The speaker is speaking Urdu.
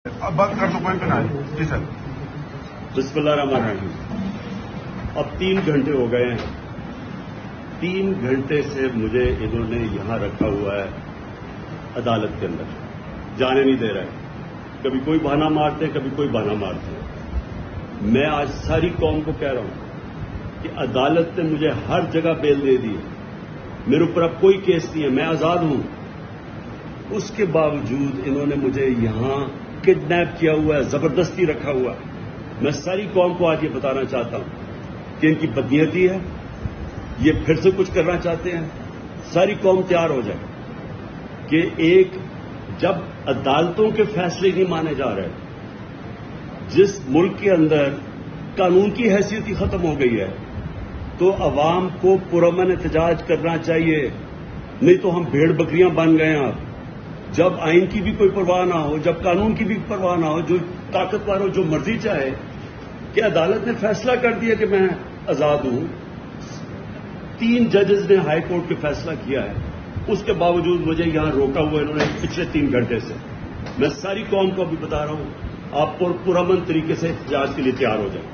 اب بات کر دو پوائنٹ پہ نہ آئے جی سر. بسم اللہ الرحمن الرحیم. اب 3 گھنٹے ہو گئے ہیں. 3 گھنٹے سے مجھے انہوں نے یہاں رکھا ہوا ہے عدالت کے اندر, جانے نہیں دے رہے. کبھی کوئی بہانہ مارتے کبھی کوئی بہانہ مارتے. میں آج ساری قوم کو کہہ رہا ہوں کہ عدالت نے مجھے ہر جگہ بیل دے دی ہے. میرے اوپر اب کوئی کیس نہیں ہے, میں آزاد ہوں. اس کے باوجود انہوں نے مجھے یہاں کڈنیپ کیا ہوا ہے, زبردستی رکھا ہوا ہے. میں ساری قوم کو آج یہ بتانا چاہتا ہوں کہ ان کی بدنیتی ہے, یہ پھر سے کچھ کرنا چاہتے ہیں. ساری قوم تیار ہو جائے کہ ایک جب عدالتوں کے فیصلے نہیں مانے جا رہے, جس ملک کے اندر قانون کی حیثیت ہی ختم ہو گئی ہے, تو عوام کو پرامن احتجاج کرنا چاہیے. نہیں تو ہم بھیڑ بکریاں بن گئے ہیں. جب آئین کی بھی کوئی پرواہ نہ ہو, جب قانون کی بھی پرواہ نہ ہو, جو طاقتور ہو جو مرضی چاہے, کہ عدالت نے فیصلہ کر دیا کہ میں آزاد ہوں. 3 ججز نے ہائی کورٹ کے فیصلہ کیا ہے, اس کے باوجود مجھے یہاں روکا ہوا انہوں نے پچھلے 3 گھنٹے سے. میں ساری قوم کو بھی بتا رہا ہوں, آپ پرامن طریقے سے احتجاج کے لیے تیار ہو جائیں.